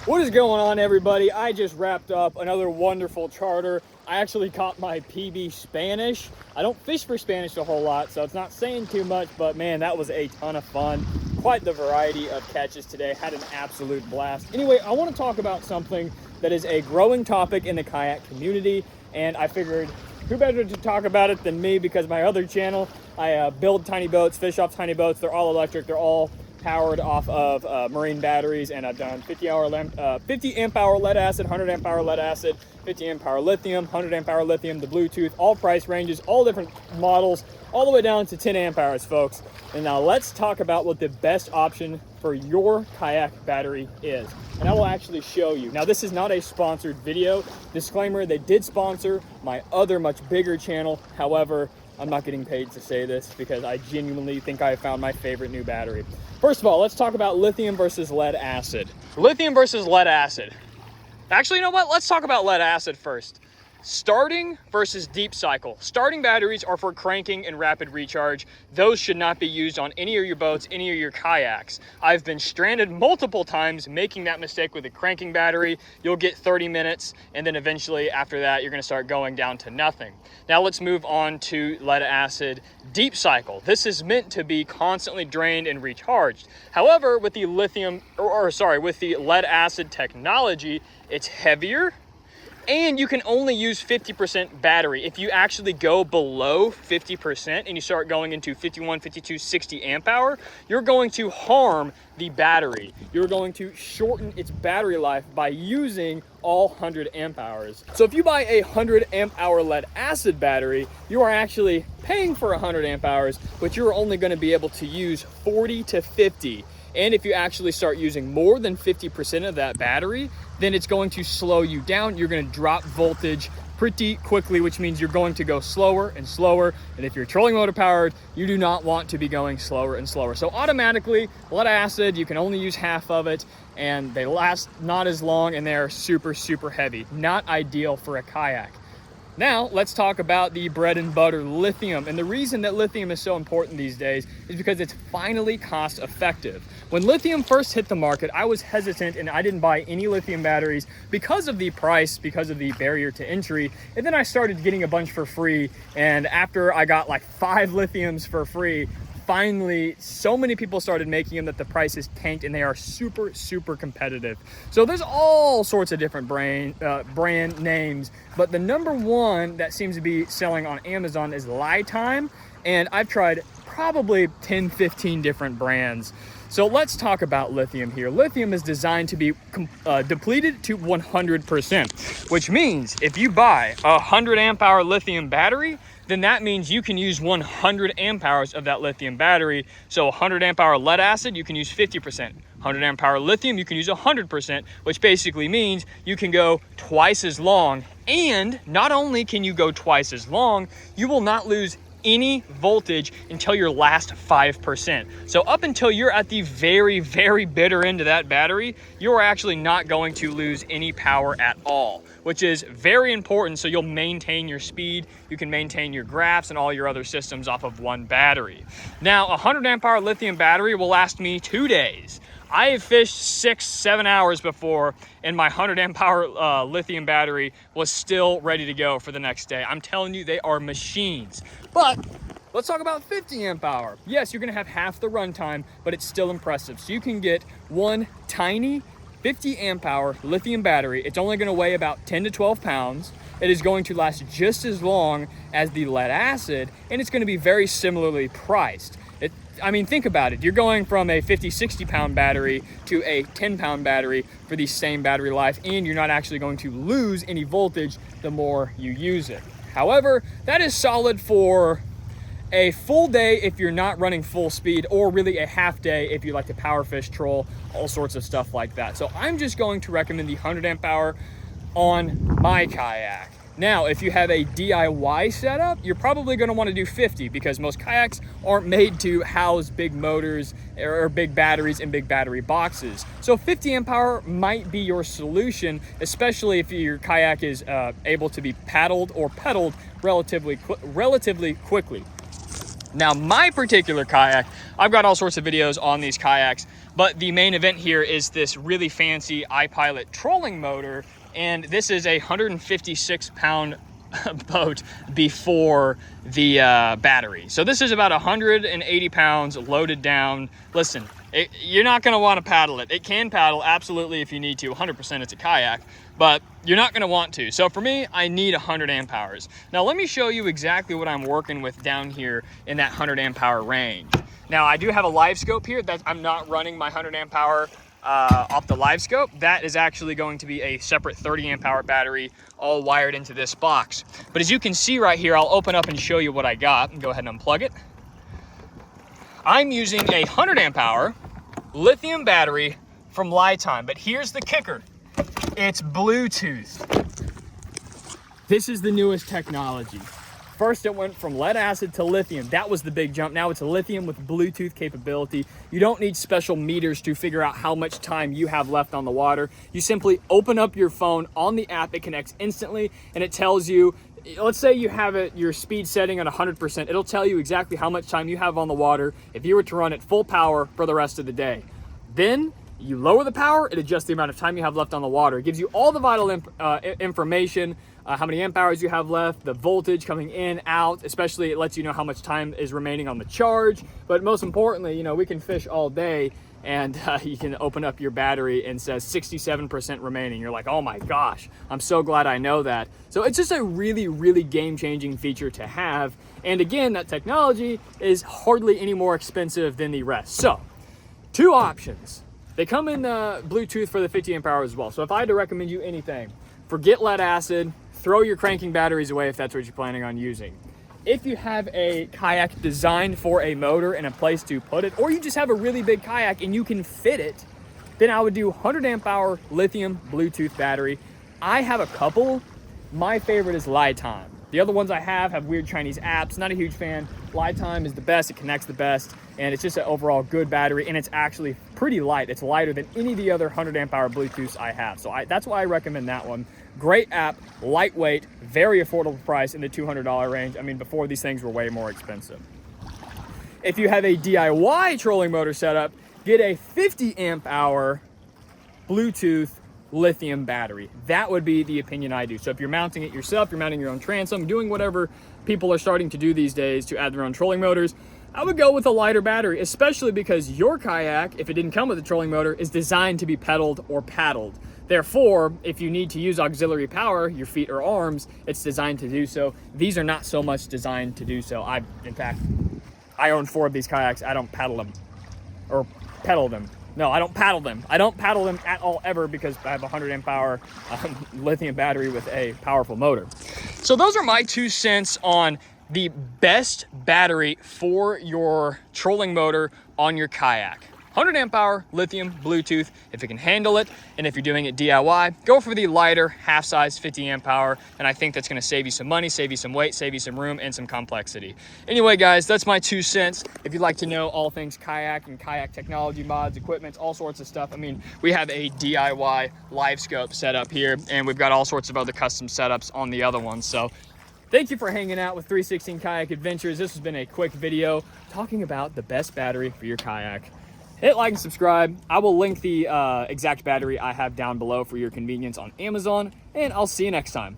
What is going on, everybody? I just wrapped up another wonderful charter. I actually caught my PB Spanish. I don't fish for Spanish a whole lot, so it's not saying too much, but man, that was a ton of fun. Quite the variety of catches today. Had an absolute blast. Anyway, I want to talk about something that is a growing topic in the kayak community, and I figured who better to talk about it than me, because my other channel, I build tiny boats, fish off tiny boats. They're all electric. They're all powered off of marine batteries, and I've done 50 amp hour lead acid, 100 amp hour lead acid, 50 amp hour lithium, 100 amp hour lithium, the Bluetooth, all price ranges, all different models, all the way down to 10 amp hours, folks. And now let's talk about what the best option for your kayak battery is. And I will actually show you. Now, this is not a sponsored video. Disclaimer, they did sponsor my other much bigger channel. However, I'm not getting paid to say this because I genuinely think I found my favorite new battery. First of all, let's talk about lithium versus lead acid. Lithium versus lead acid. Actually, you know what? Let's talk about lead acid first. Starting versus deep cycle. Starting batteries are for cranking and rapid recharge. Those should not be used on any of your boats, any of your kayaks. I've been stranded multiple times making that mistake with a cranking battery. You'll get 30 minutes, and then eventually after that, you're gonna start going down to nothing. Now let's move on to lead acid deep cycle. This is meant to be constantly drained and recharged. However, with the with the lead acid technology, it's heavier, and you can only use 50% battery. If you actually go below 50% and you start going into 51, 52, 60 amp hour, you're going to harm the battery. You're going to shorten its battery life by using all 100 amp hours. So if you buy a 100 amp hour lead acid battery, you are actually paying for 100 amp hours, but you're only going to be able to use 40 to 50. And if you actually start using more than 50% of that battery, then it's going to slow you down. You're going to drop voltage pretty quickly, which means you're going to go slower and slower. And if you're trolling motor powered, you do not want to be going slower and slower. So automatically, lead acid, you can only use half of it, and they last not as long, and they're super, super heavy. Not ideal for a kayak. Now, let's talk about the bread and butter lithium. And the reason that lithium is so important these days is because it's finally cost effective. When lithium first hit the market, I was hesitant and I didn't buy any lithium batteries because of the price, because of the barrier to entry. And then I started getting a bunch for free. And after I got like 5 lithiums for free, finally, so many people started making them that the prices tanked, and they are super, super competitive. So there's all sorts of different brand names, but the number one that seems to be selling on Amazon is Lithium, and I've tried probably 10, 15 different brands. So let's talk about lithium here. Lithium is designed to be depleted to 100%, which means if you buy a 100 amp hour lithium battery, then that means you can use 100 amp hours of that lithium battery. So 100 amp hour lead acid, you can use 50%. 100 amp hour lithium, you can use 100%, which basically means you can go twice as long. And not only can you go twice as long, you will not lose any voltage until your last 5%. So up until you're at the very, very bitter end of that battery, you're actually not going to lose any power at all, which is very important. So you'll maintain your speed, you can maintain your graphs and all your other systems off of one battery. Now, a 100 amp hour lithium battery will last me 2 days. I have fished 6-7 hours before, and my 100 amp hour lithium battery was still ready to go for the next day. I'm telling you, they are machines. But let's talk about 50 amp hour. Yes, you're gonna have half the runtime, but it's still impressive. So you can get one tiny 50 amp hour lithium battery. It's only gonna weigh about 10 to 12 pounds. It is going to last just as long as the lead acid, and it's gonna be very similarly priced. I mean, think about it. You're going from a 50, 60 pound battery to a 10 pound battery for the same battery life, and you're not actually going to lose any voltage the more you use it. However, that is solid for a full day if you're not running full speed, or really a half day if you like to power fish, troll, all sorts of stuff like that. So I'm just going to recommend the 100 amp hour on my kayak. Now, if you have a DIY setup, you're probably going to want to do 50, because most kayaks aren't made to house big motors or big batteries in big battery boxes. So 50 amp hour might be your solution, especially if your kayak is able to be paddled or pedaled relatively quickly. Now, my particular kayak, I've got all sorts of videos on these kayaks, but the main event here is this really fancy Autopilot trolling motor, and this is a 156-pound boat before the battery. So this is about 180 pounds loaded down. Listen, you're not going to want to paddle it. It can paddle, absolutely, if you need to. 100% it's a kayak, but you're not going to want to. So for me, I need 100 amp hours. Now let me show you exactly what I'm working with down here in that 100 amp hour range. Now I do have a live scope here that I'm not running my 100 amp hour off the live scope. That is actually going to be a separate 30 amp hour battery all wired into this box. But as you can see right here, I'll open up and show you what I got and go ahead and unplug it. I'm using a 100 amp hour lithium battery from Lithium, but here's the kicker. It's Bluetooth. This is the newest technology. First, it went from lead acid to lithium. That was the big jump. Now it's a lithium with Bluetooth capability. You don't need special meters to figure out how much time you have left on the water. You simply open up your phone on the app. It connects instantly, and it tells you, let's say you have your speed setting on 100%. It'll tell you exactly how much time you have on the water if you were to run at full power for the rest of the day. Then you lower the power, it adjusts the amount of time you have left on the water. It gives you all the vital information, how many amp hours you have left, the voltage coming in, out, especially it lets you know how much time is remaining on the charge. But most importantly, you know, we can fish all day, and you can open up your battery and it says 67% remaining. You're like, oh my gosh, I'm so glad I know that. So it's just a really, really game-changing feature to have. And again, that technology is hardly any more expensive than the rest. So, two options. They come in Bluetooth for the 50 amp hour as well. So if I had to recommend you anything, forget lead acid, throw your cranking batteries away if that's what you're planning on using. If you have a kayak designed for a motor and a place to put it, or you just have a really big kayak and you can fit it, then I would do 100 amp hour lithium Bluetooth battery. I have a couple. My favorite is Lithium. The other ones I have weird Chinese apps. Not a huge fan. Lithium is the best. It connects the best, and it's just an overall good battery, and it's actually pretty light. It's lighter than any of the other 100 amp hour Bluetooths I have. So that's why I recommend that one. Great app, lightweight, very affordable price in the $200 range. I mean, before these things were way more expensive. If you have a DIY trolling motor setup, get a 50 amp hour Bluetooth lithium battery. That would be the opinion I do. So if you're mounting it yourself, you're mounting your own transom, doing whatever people are starting to do these days to add their own trolling motors, I would go with a lighter battery, especially because your kayak, if it didn't come with a trolling motor, is designed to be pedaled or paddled. Therefore, if you need to use auxiliary power, your feet or arms, it's designed to do so. These are not so much designed to do so. In fact, I own 4 of these kayaks. I don't paddle them or pedal them. No, I don't paddle them. I don't paddle them at all ever because I have a 100 amp hour lithium battery with a powerful motor. So those are my 2 cents on the best battery for your trolling motor on your kayak. 100 amp hour lithium Bluetooth if it can handle it, and if you're doing it DIY, go for the lighter half size 50 amp hour, and I think that's going to save you some money, save you some weight, save you some room, and some complexity. Anyway guys, that's my 2 cents. If you'd like to know all things kayak and kayak technology, mods, equipment, all sorts of stuff, I mean, we have a DIY live scope set up here, and we've got all sorts of other custom setups on the other ones. So thank you for hanging out with 316 Kayak Adventures. This has been a quick video talking about the best battery for your kayak. Hit like and subscribe. I will link the exact battery I have down below for your convenience on Amazon, and I'll see you next time.